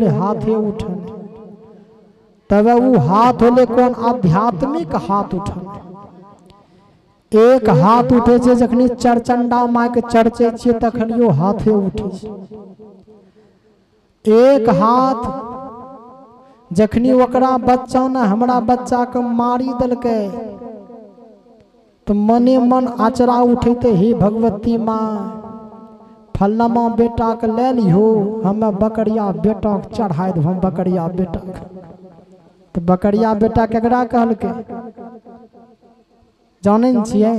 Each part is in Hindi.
होले हाथे उठन। तब वो हाथ होले कौन आध्यात्मिक हाथ उठन। एक हाथ उठे छे जखनी चरचंडा माँ के चर्चे छे तखनियो हाथे उठे छे। एक हाथ जखनी ओकरा बच्चा ने हमरा बच्चा के मारी दलके तो मने मन आचरा उठे हे भगवती माँ फलनमा बेटा के ले लिहो, हमें बकरिया बेटा के चढ़ाई दो। हम बकरिया बेटा तो बकरिया बेटा केकरा कहलके जाने छिए।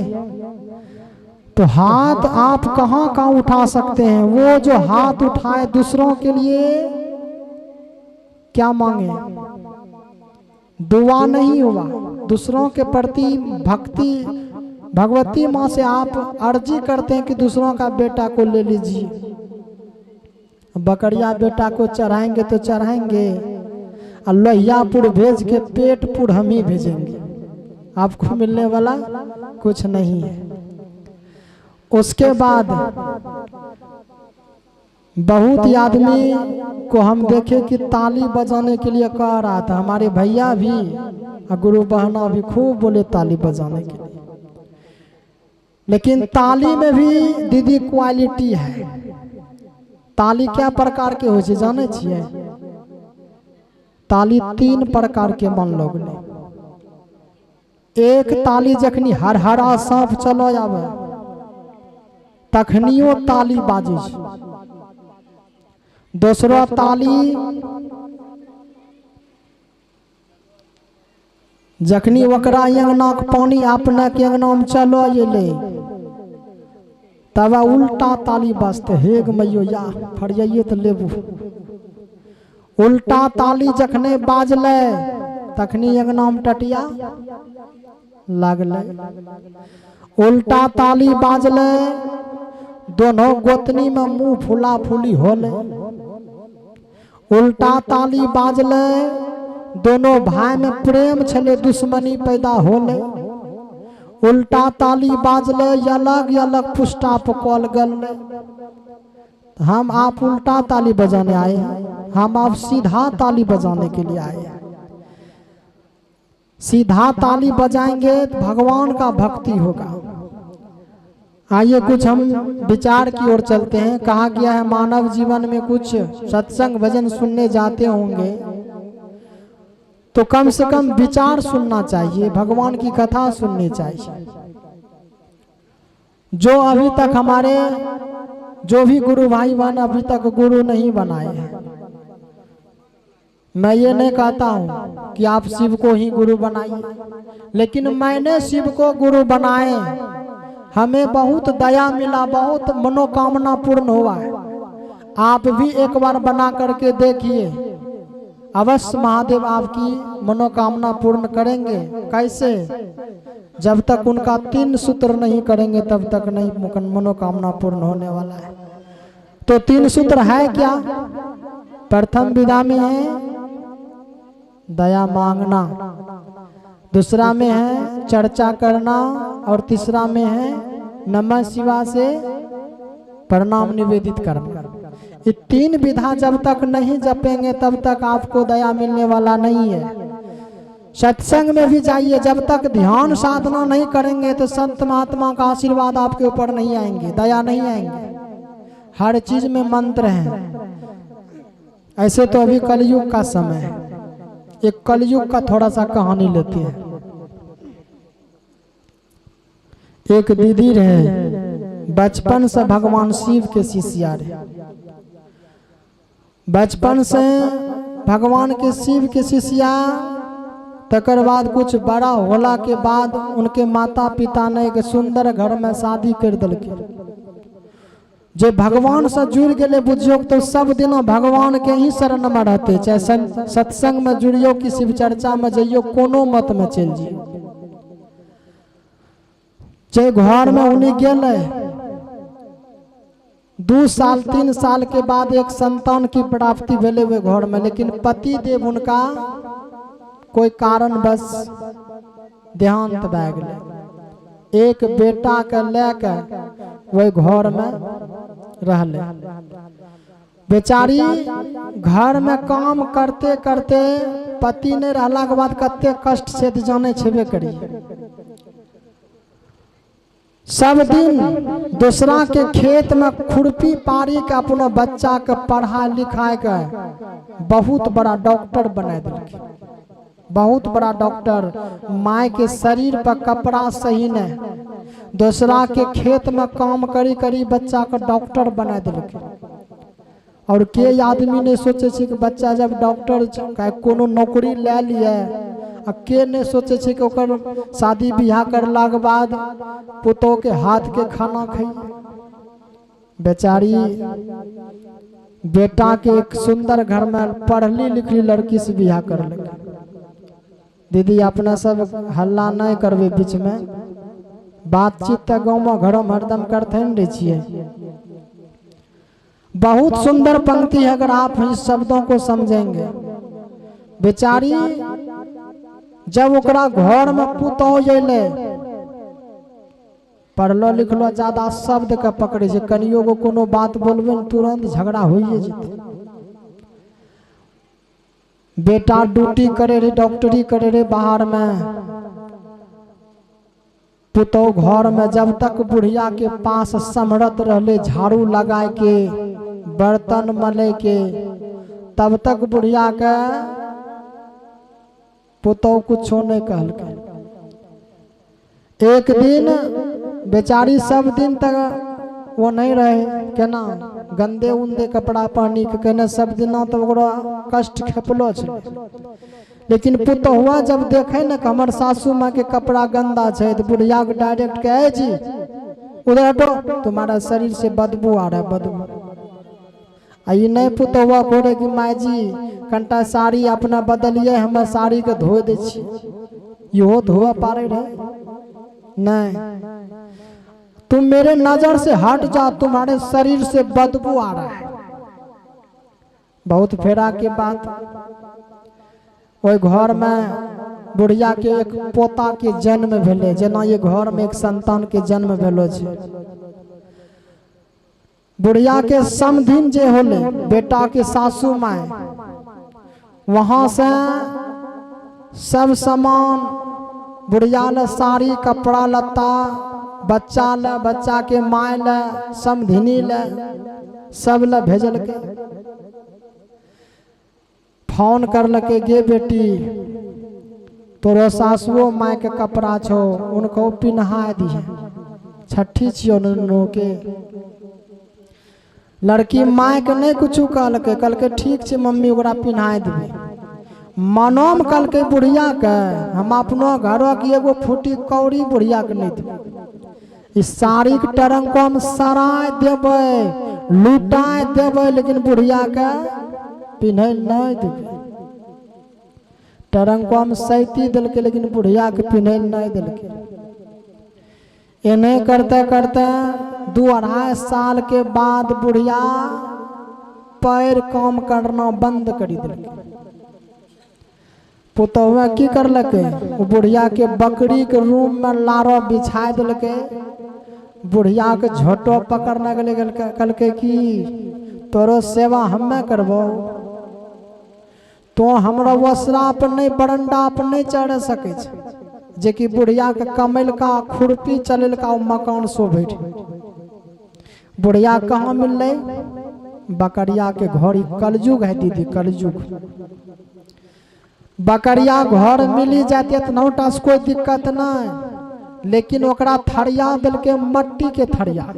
तो हाथ आप कहाँ कहाँ उठा सकते हैं। वो जो हाथ उठाए दूसरों के लिए क्या मांगे, दुआ नहीं हुआ। दूसरों के प्रति भक्ति भगवती माँ से आप अर्जी करते हैं कि दूसरों का बेटा को ले लीजिए। बकरिया बेटा को चढ़ाएंगे तो चढ़ाएंगे, लोहियापुर भेज के पेटपुर हम ही भेजेंगे, आपको मिलने वाला कुछ नहीं है। उसके बाद बहुत ही आदमी को हम देखे कि ताली बजाने के लिए कह रहा था। हमारे भैया भी और गुरु बहना भी खूब बोले ताली बजाने के लिए। लेकिन ताली में भी दीदी क्वालिटी है। ताली क्या प्रकार के हो छे जाने छिए। ताली 3 प्रकार के मन लोग ने। एक ताली जखनी हरहरा सांप चलो आवे तखनियो ताली बाजे छे। दूसरा ताली जखनी ओकरा अंगना के पानी अपने के अंगना में चलो अले तब उल्टा ताली बजते हेग मैयो या फरियाइए तो लेबू। उल्टा ताली जखने बाजले तखनी अंगना में टटिया लागले। उल्टा ताली बाजले दोनों गोतनी में मुंह फुला फुली होले। उल्टा ताली बाजले दोनों भाई में प्रेम छले दुश्मनी पैदा होले। उल्टा ताली बाजले अलग अलग पुष्टा पकल गले। हम आप उल्टा ताली बजाने आए हैं, हम आप सीधा ताली बजाने के लिए आए हैं। सीधा ताली बजाएंगे तो भगवान का भक्ति होगा। आइए कुछ हम विचार की ओर चलते हैं। कहा गया है मानव जीवन में कुछ सत्संग भजन सुनने जाते होंगे तो कम से कम विचार सुनना चाहिए, भगवान की कथा सुननी चाहिए। जो अभी तक हमारे जो भी गुरु भाई बहन अभी तक गुरु नहीं बनाए हैं, मैं ये नहीं कहता हूं कि आप शिव को ही गुरु बनाइए, लेकिन मैंने शिव को गुरु बनाए, हमें बहुत दया मिला, बहुत मनोकामना पूर्ण हुआ है। आप भी एक बार बना करके देखिए, अवश्य महादेव आपकी मनोकामना पूर्ण करेंगे। कैसे? जब तक उनका 3 सूत्र नहीं करेंगे तब तक नहीं मनोकामना पूर्ण होने वाला है। तो 3 सूत्र है क्या? प्रथम विधा में है दया मांगना, दूसरा में है चर्चा करना और तीसरा में है नमः शिवाय से प्रणाम निवेदित करना। ये 3 विधा जब तक नहीं जपेंगे तब तक आपको दया मिलने वाला नहीं है। सत्संग में भी जाइए, जब तक ध्यान साधना नहीं करेंगे तो संत महात्मा का आशीर्वाद आपके ऊपर नहीं आएंगे, दया नहीं आएंगे। हर चीज में मंत्र है। ऐसे तो अभी कलयुग का समय है। एक कलयुग का थोड़ा सा कहानी लेते हैं। एक दीदी रहे, बचपन से भगवान शिव के शिष्या रहे। बचपन से भगवान के शिव के शिष्या, तकर बाद कुछ बड़ा होला के बाद उनके माता पिता ने एक सुंदर घर में शादी कर दिलके। जे भगवान से जुड़ गए बुझियो तो सब दिन भगवान के ही शरण में रहते, चाहे सत्संग में जुड़ियो कि शिव चर्चा में जाइयो, कोनो मत में चल जाइयो। जे घर में उन्हीं गेले 2 साल 3 साल के बाद एक संतान की प्राप्ति भेले हुए घर में, लेकिन पति देव उनका कोई कारण बस देहांत भए गेले। एक बेटा के लेकर वही घर में रहले। बेचारी घर में काम करते करते पति नहीं रहला के बाद कते कष्ट से तो जाने छेबे करी। सब दिन दूसरा के खेत में खुरपी पारी के अपना बच्चा के पढ़ा लिखाए के बहुत बड़ा डॉक्टर बना दिलके। बहुत बड़ा डॉक्टर, माय के शरीर पर कपड़ा सही नहीं, दूसरा के खेत में काम करी करी बच्चा का डॉक्टर बना दिलके। और के आदमी ने सोचे कि बच्चा जब डॉक्टर कोनो नौकरी ले लिए, आ के ने सोचे कि ओकर शादी बियाह करला के बाद पुतोह के हाथ के खाना खाई। बेचारी बेटा के एक सुंदर घर में पढ़ली लिखली लड़की से बियाह कर लगे। दीदी अपना सब हल्ला नहीं करबे, बीच में बातचीत तो गाँव में घरों में हरदम करते रहे छिए। बहुत सुंदर पंक्ति है, अगर आप इस शब्दों को समझेंगे। बेचारी जब ओकरा घर में पुतोह अइले, पढ़लो लिखलो ज्यादा शब्द के पकड़े छै, कनियो को कोनो बात बोलबे न तुरंत झगड़ा होइए जेते। बेटा ड्यूटी करे रहे, डॉक्टरी करे रहे बाहर में, पुतोह घर में जब तक बुढ़िया के पास समरत रहले झाड़ू लगाए के बर्तन मले के, तब तक बुढ़िया के पुतोह कुछो नहीं कहलके। एक दिन बेचारी सब दिन तक वो नहीं रहे, केना गंदे उंदे कपड़ा पहनी के कहने सब दिना तो ओकरा कष्ट खेपलो छे। लेकिन पुतहुआ जब देखे न कि हमर सासू माँ के कपड़ा गंदा है, तो बुढ़िया के डायरेक्ट कहे जी उधर हटो, तुम्हारा शरीर से बदबू आ रहा है, बदबू। आई नहीं पुतहुआ कोरे कि माय जी कंटा साड़ी अपना बदलिए, हम साड़ी के धो दे छी, इहो धोआ पारे रहे नहीं। तुम मेरे नजर से हट जा, तुम्हारे शरीर से बदबू आ रहा है। बहुत फेरा के बात, ओई घर में बुढ़िया के एक पोता के जन्म भेले, जना ये घर में एक संतान के जन्म भेलो छे। बुढ़िया के समधिन जे होले बेटा के सासू माय, वहां से सब सामान बुढ़िया ले साड़ी कपड़ा लत्ता, बच्चा ले, बच्चा के माय ले, समधिनी ले, सब ले भेजल के। फोन करलके, गे बेटी तोरो सासुओ माय के कपड़ा छो, उनको पिन्हा दिए, छठी छियो नो के। लड़की माय के नहीं कुछ कहलके, कहलके ठीक छे मम्मी ओकरा पिन्हा देबे। मनोम कहलके बुढ़िया के हम अपनो घरों की एगो फूटी कौड़ी बुढ़िया के नहीं देबे, इस साड़ी के टरंग को हम सराय देबे, लुटाए देबे, लेकिन बुढ़िया के पिन्हे नहीं देबे। टरंग को हम सैती दिलके, लेकिन बुढ़िया के पिन्हे नहीं दिलके। इन्हें करते करते 2-2.5 साल के बाद बुढ़िया पैर काम करना बंद करी दिलके। पुतहुआ की करलके, वो बुढ़िया के बकरी के रूम में लारो बिछा दिलके, बुढ़िया के झोटो पकड़ने गले, कहलके कि तोरो सेवा हमें करबो, तो हमरा वसरा पर नहीं बरंडा पर नहीं चढ़ सके छे, जे कि बुढ़िया के कमैल का खुरपी चलल का मकान सो बैठ। बुढ़िया कहाँ मिलले, बकरिया के घर, कलयुग है दीदी, कलयुग। बकरिया घर मिली जाती तो नौटा से कोई दिक्कत नहीं, लेकिन ओकरा थरिया दिल के मट्टी के थरिया।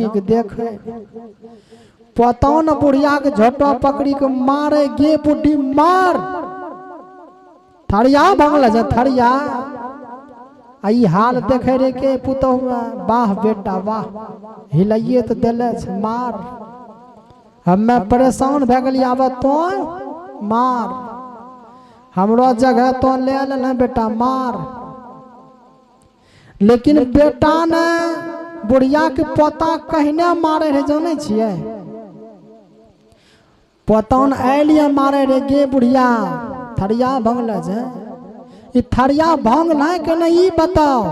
झांकी के देखे पता न बुढ़िया के झोटा पकड़ी के मारे गे बुढ़ी मार थड़िया भंगल जे थड़िया आई हाल देखे रे के पुतो वाह बेटा वाह हिलाइए तो दिले मार हमें परेशान भे गली आब तो मार हमरो जगह तो ले ले बेटा मार। लेकिन बेटा ने बुढ़िया के पोता कहने मारे रहे जाने छिए पोता ने आलिए मारे रे गे बुढ़िया थड़िया भंगल जे ई थड़िया भंग नहीं के नहीं बताओ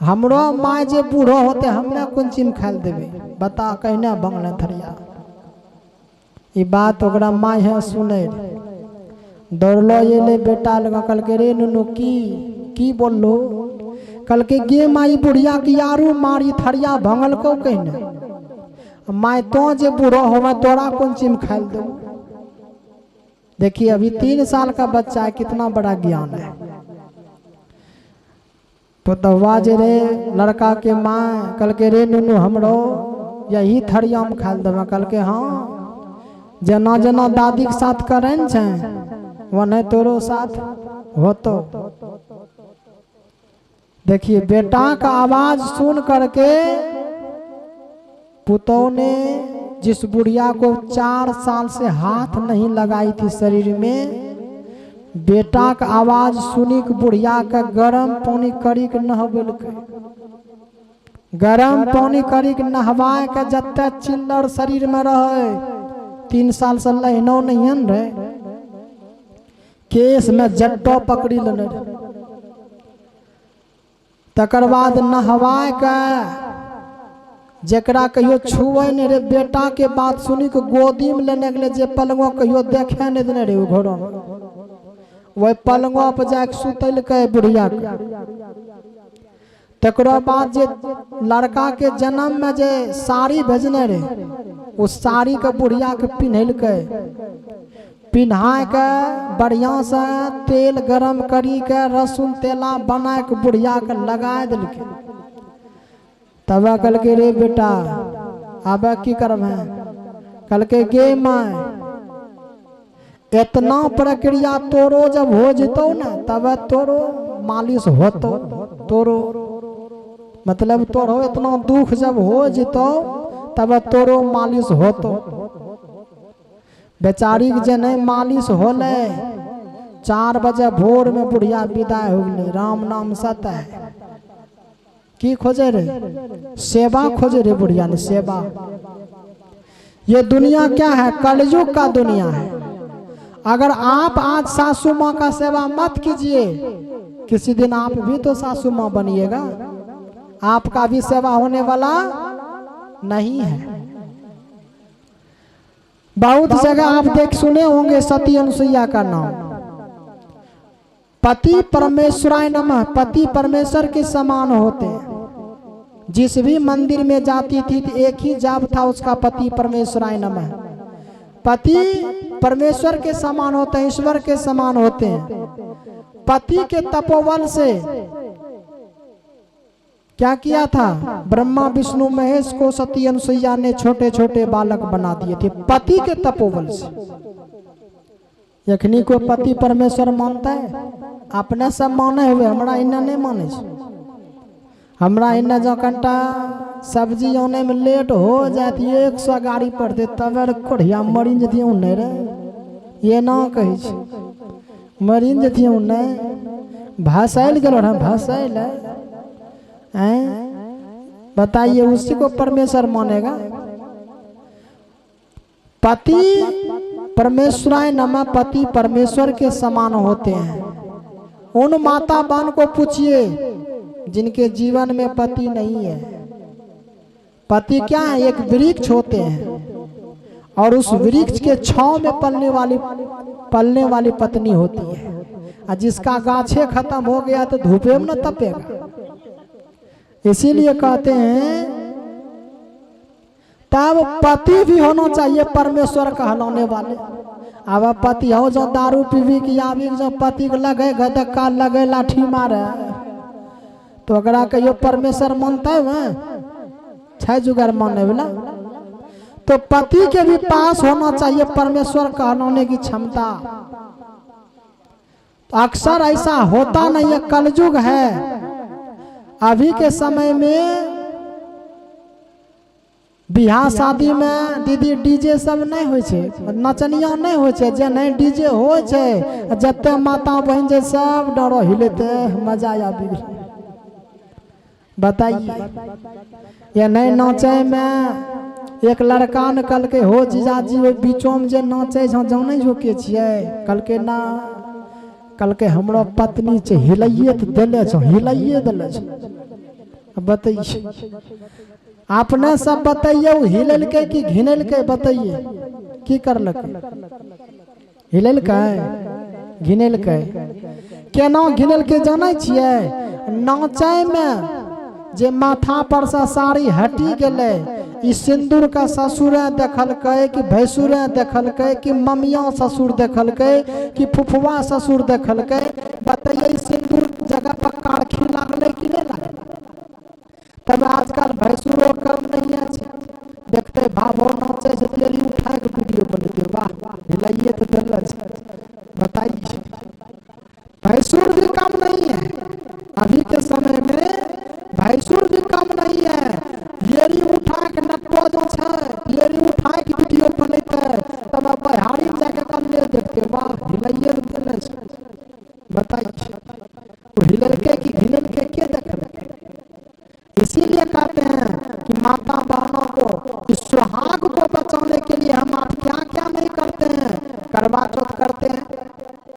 हमरो माँ जे बूढ़ो होते हमने कौन चीज खाल देवे बता कहने भंगल थड़िया ई बात ओकरा माँ है सुने दौड़लो ये ले बेटा लगा कल के रे नुनू की बोलो कल के गे माई बुढ़िया की यारू मारी थड़िया भंगल को कहने माँ तो जे बूढ़ो हो तोरा कौन चीज खाल दे। देखिए अभी 3 साल का बच्चा है कितना बड़ा ज्ञान है। पुतवा जे रे लड़का के माँ कल के रे नुनू हमरो यही थड़िया में खाल देवे कल के हाँ जना जना दादी के साथ करें छे वो नहीं तोरो साथ हो तो। देखिए बेटा का आवाज सुन करके पुतौ ने जिस बुढ़िया को 4 साल से हाथ नहीं लगाई थी शरीर में बेटा का आवाज सुनी के बुढ़िया का गरम पानी करी के नहबेल गरम पानी करी के नहवाए के जते चिल्लर शरीर में रहे 3 साल से लहनो नहीं रहे केस में जट्टो पकड़ी लेने तकर बाद नहवाए के जरा कहियो छुए नहीं रे बेटा के बात सुनी के गोदी में लेने के लिए जे पलंगो कहियो देखे नहीं देने रे घर में वही पलंगो पर जाके सुतल के बुढ़िया के तकरो बाद जे लड़का के जन्म में जे साड़ी भेजने रे उस साड़ी के बुढ़िया के पिन्हल के पिन्हा के बढ़िया से तेल गरम करी के रसुन तेला बना के बुढ़िया के लगा दिल के तब कल के रे बेटा अब की करब कल के गे माँ इतना प्रक्रिया तोरो जब हो जतो ना तब तोरो मालिश होतो तोरो मतलब तोरो इतना दुख जब हो जतो तब तोरो मालिश होतो बेचारी के जे नहीं मालिश होले 4 बजे भोर में बुढ़िया विदाई हो गई राम नाम सत है की खोजे रे सेवा खोजे रे बुढ़िया ने सेवा। ये दुनिया क्या है कलयुग का दुनिया है। अगर आप आज सासू माँ का सेवा मत कीजिए किसी दिन आप भी तो सासू माँ बनिएगा आपका भी सेवा होने वाला नहीं है। बहुत जगह आप देख सुने होंगे सती अनुसुईया का नाम पति परमेश्वराय नमः पति परमेश्वर के समान होते हैं। जिस भी मंदिर में जाती थी तो एक ही जाप था उसका पति परमेश्वराय नमः पति परमेश्वर के समान होते हैं ईश्वर के समान होते हैं। पति के तपोबल से क्या किया था ब्रह्मा विष्णु महेश को सती अनुसुईया ने छोटे छोटे बालक बना दिए थे पति के तपोबल से। यखनी को पति परमेश्वर मानता है अपने सब माने हुए हमरा इन्ना नहीं माने हमरा इन्ना जो कंटा सब्जी आने में लेट हो जाती 100 गाड़ी पर दे तब कोढ़िया मरीन जती नहीं रे ये ना कही मरीन जती नहीं भाषाइल गलो ना भाषाइल बताइए उसी को परमेश्वर मानेगा। पति परमेश्वराय नमः पति परमेश्वर के समान होते हैं। उन माता बहन को पूछिए जिनके जीवन में पति नहीं है। पति क्या है एक वृक्ष होते हैं और उस वृक्ष के छांव में पलने वाली पत्नी होती है और जिसका गाछे खत्म हो गया तो धूपे में न तपेगा। इसीलिए कहते हैं तब पति भी होना चाहिए परमेश्वर कहलाने वाले। अब पति हो जो दारू पीवी की आवी जो पति को लगे धक्का लगे लाठी मारे तो अगर कहियो परमेश्वर मानता है छै जुगाड़ मानने वाला। तो पति के भी पास होना चाहिए परमेश्वर कहलाने की क्षमता। तो अक्सर ऐसा होता नहीं है, कलयुग है। अभी के समय में बियाह शादी में दीदी डीजे सब नहीं होय छे, नचनिया नहीं होय छे, जे नहीं डीजे होय छे जते माता बहन जे सब डरो हिलते मजा आबी। बताइए, ये नहीं नाचे में एक लड़का ने कल के हो जीजाजी ओहि बीचों में जे नाचे जाने जो के छिए, कल के ना, कल के हमरो पत्नी छे हिलाइए तो देले छो, हिलाइए देले छो। बताइए, आपने सब बताइए, वो हिलल के कि घिनल के बताइए, की करलक? हिलल के घिनल के। केना घिनल के जाने छिए? नाचे में जे माथा पर से साड़ी हटी गेले, ई सिंदूर का ससुर देखलकै कि भैंसुर देखलकै कि ममिया ससुर देखलकै कि फुफुआ ससुर देखलकै? बताइए, सिंदूर जगह पर कारखी लागले कि नहीं लागले? तब आजकल भैंसुरो कम नहीं है, देखते भाभो नाचे से तेरी उठा के वीडियो बनते, वाह हिलाइए तो दल। बताइए, भैंसुर भी कम नहीं है। अभी के समय में भैंसुर भी कम नहीं है। येरी उठा के नटो जो है, येरी उठा के वीडियो बनते, तब बिहारी जाके कर ले देखते, वाह हिलाइए तो दल। बताइए, वो हिलल के कि घिनल के देखल? इसीलिए कहते हैं कि माता बहनों को इस सुहाग को बचाने के लिए हम आप क्या क्या नहीं करते हैं। करवा चौथ करते हैं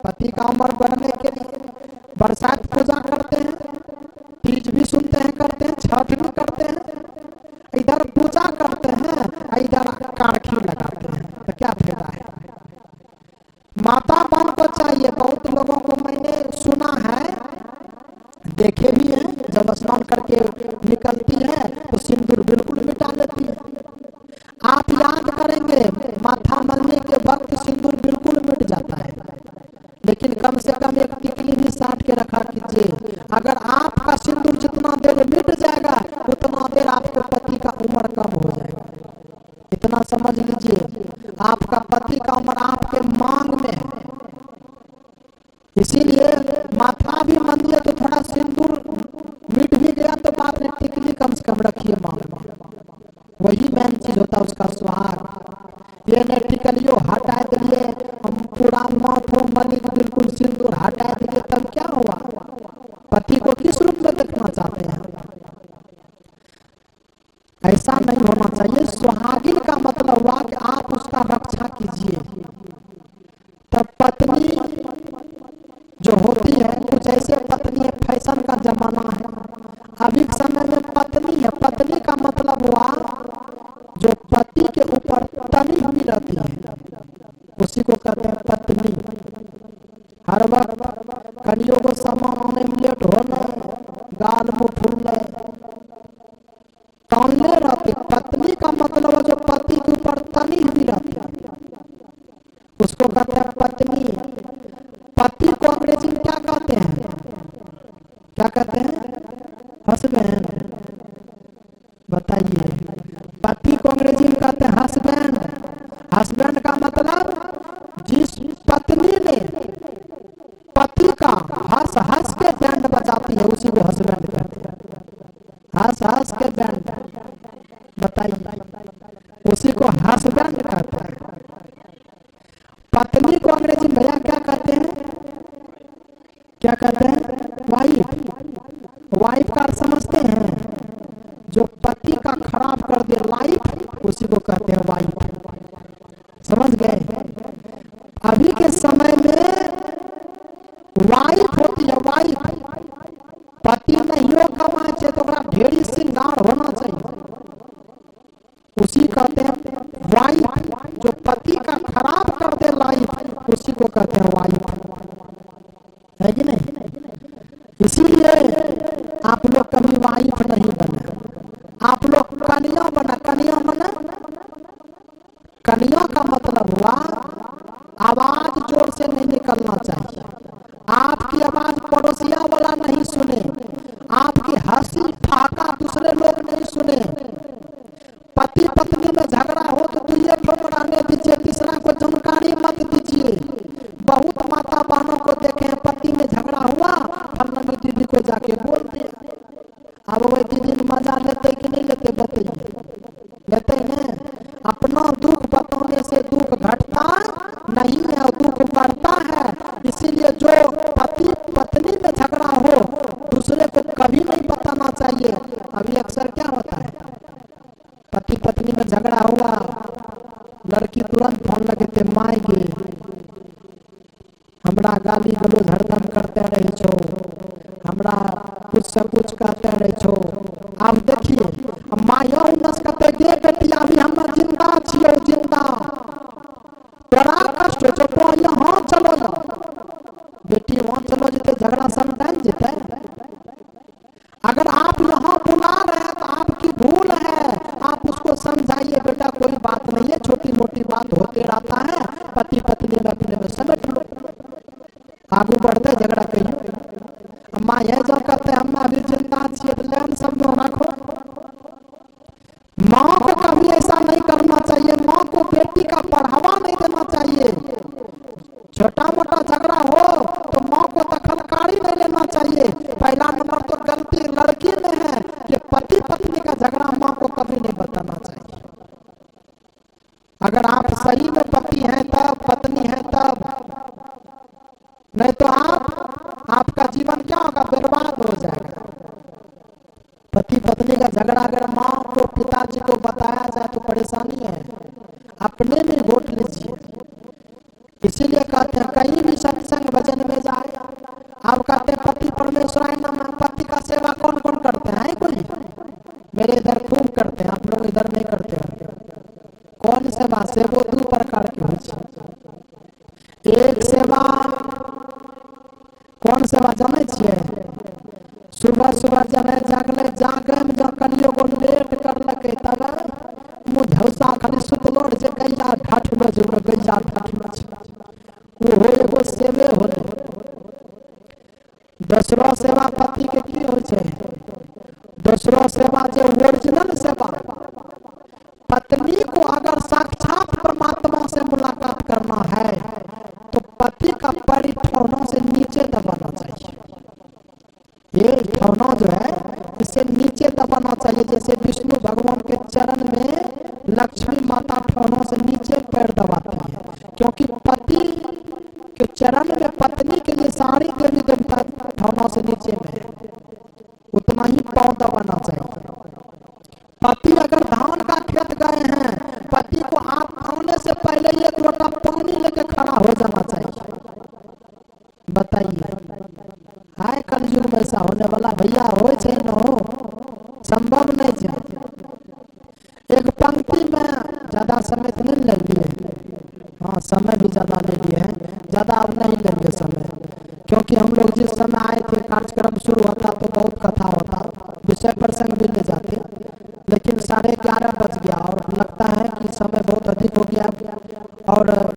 पति का उम्र बढ़ने के लिए, बरसात पूजा करते हैं, तीज भी सुनते हैं करते हैं, छठ भी करते हैं, इधर पूजा करते हैं, इधर कारखी लगाते हैं, तो क्या फायदा है? माता बहन को चाहिए। बहुत लोगों को मैंने सुना है, देखे भी हैं, जब स्नान करके निकलती है तो सिंदूर बिल्कुल मिटा लेती है। आप याद करेंगे, माथा मलने के वक्त सिंदूर बिल्कुल मिट जाता है, लेकिन कम से कम एक टिकली भी साट के रखा कीजिए। अगर आपका सिंदूर जितना देर मिट जाएगा उतना देर आपके पति का उम्र कम हो जाएगा। इतना समझ लीजिए, आपका पति का उम्र आपके मांग में है। इसीलिए माथा भी मन दिया तो थोड़ा सिंदूर मिट भी गया तो बात नहीं, टिकली कम से कम रखिए मांग में, वही मेन चीज होता है उसका सुहाग। ये नहीं टिकलियो हटा दिए, हम पूरा माथो मलिक बिल्कुल सिंदूर हटा दिए, तब क्या हुआ? पति को किस रूप में देखना चाहते हैं? ऐसा नहीं होना चाहिए। सुहागिन का मतलब हुआ कि आप उसका रक्षा कीजिए। तब पत्नी जो होती है, कुछ ऐसे पत्नी है, फैशन का जमाना है अभी के समय में, पत्नी है, पत्नी का मतलब हुआ जो पति के ऊपर तनी हुई रहती है, उसी को कहते हैं पत्नी। हर वक्त कनियों को सामान आने में लेट होना, गाल मुंह फूलने, तानले रहती। पत्नी का मतलब है जो पति के ऊपर तनी हुई रहती है, उसको कहते हैं पत्नी। पति को अंग्रेजी में क्या कहते हैं? क्या कहते हैं? हस्बैंड। बताइए, पति को अंग्रेजी में कहते हैं हस्बैंड। हस्बैंड का मतलब जिस पत्नी ने पति का हंस हंस के बैंड बजाती है उसी को हस्बैंड कहते हैं। हंस हंस के बैंड, बताइए, उसी को हस्बैंड कहते हैं। पत्नी को अंग्रेजी में भैया क्या कहते हैं? क्या कहते हैं? वाइफ। वाइफ का समझते हैं? जो पति का खराब कर दे लाइफ, उसी को कहते हैं वाइफ। समझ गए? अभी के समय में वाइफ होती है वाइफ, पति नहीं हो कमाए चाहिए तो ढेरी श्रृंगार होना चाहिए, उसी कहते हैं वाइफ। जो पति का खराब कर दे लाइफ, उसी को कहते हैं वाइफ, है कि नहीं? इसीलिए आप लोग कभी वाइफ नहीं बने, आप लोग कन्या बना। कन्या बना, कन्या का मतलब हुआ आवाज जोर से नहीं निकलना चाहिए, आपकी आवाज पड़ोसिया वाला नहीं सुने, आपकी हंसी ठाका दूसरे लोग नहीं सुने, पे जाके बोल दिया। अब वही दीदी मजा लेते कि नहीं लेते बताइए? लेते न। अपना दुख बताने से दुख घटता नहीं है और दुख बढ़ता है। इसीलिए जो पति पत्नी में झगड़ा हो दूसरे को कभी नहीं बताना चाहिए। अभी अक्सर क्या होता है, पति पत्नी में झगड़ा हुआ, लड़की तुरंत फोन लगते माई के, हमरा गाली गलौज हरदम करते रही छो, हमरा कुछ से कुछ कहते रही छो। अब देखिए माया उन्नस कहते गे बेटी अभी हम जिंदा छियो, जिंदा बड़ा कष्ट हो तो यहाँ चलो जा बेटी, वहां चलो जीते झगड़ा समटाइम जीते। अगर आप यहाँ बुला रहे हैं तो आपकी भूल है, आप उसको समझाइए बेटा कोई बात नहीं है, छोटी मोटी बात होते रहता है, पति पत्नी में अपने में समेट लो, आगू बढ़ते झगड़ा कहिए। अम्मा यह जो कहते हैं अम्मा अभी जिंदा छिए सब रखो। माँ को कभी ऐसा नहीं करना चाहिए, माँ को बेटी का बढ़ावा नहीं देना चाहिए। छोटा मोटा झगड़ा हो तो माँ को दखलकारी नहीं लेना चाहिए। पहला नंबर तो गलती लड़की में है कि पति पत्नी का झगड़ा माँ को कभी नहीं बताना चाहिए। अगर आप सही में पति हैं तब, पत्नी है तब, नहीं तो आपका जीवन क्या होगा, बर्बाद हो जाएगा। पति पत्नी का झगड़ा अगर माँ को पिताजी को बताया जाए तो परेशानी है, अपने में वोट लीजिए। इसीलिए कहते हैं कहीं भी सत्संग भजन में जाए, आप कहते हैं पति परमेश्वर नाम, पति का सेवा कौन कौन करते हैं? कोई मेरे इधर खूब करते हैं, आप लोग इधर नहीं करते होंगे। कौन सेवा से वो दो प्रकार की हो। एक सेवा कौन सेवा जाने छे, सुबह सुबह जब जागले जागे में जब कनियो को लेट कर लगे तब मुझौसा खाली सुतलोड़ जे गैया ठाठलो जे गैया ठाठलो वो हो एगो सेवे होले। दूसरो सेवा पति के की हो छे, दूसरो सेवा जो ओरिजिनल सेवा, पत्नी को अगर साक्षात परमात्मा से मुलाकात करना है तो पति का पैर ठौनों से नीचे दबाना चाहिए। ये ठौना जो है इसे नीचे दबाना चाहिए, जैसे विष्णु भगवान के चरण में लक्ष्मी माता ठौनों से नीचे पैर दबाती है, क्योंकि पति के चरण में पत्नी के लिए सारी देवी देवता ठौनों से नीचे में, उतना ही पांव दबाना चाहिए। पति अगर धान का खेत गए हैं, पति को आप आने से पहले एक लोटा पानी लेके खड़ा हो जाना चाहिए। बताइए हाय कलयुग में ऐसा होने वाला भैया हो छे न हो, संभव नहीं है। एक पंक्ति में ज्यादा समय तो नहीं ले लिए, हाँ समय भी ज्यादा ले लिए हैं, ज्यादा अब नहीं लेंगे समय, क्योंकि हम लोग जिस समय आए थे कार्यक्रम शुरू होता तो बहुत कथा होता, विषय प्रसंग भी ले जाते, लेकिन 11:30 बज गया और लगता है कि समय बहुत अधिक हो गया और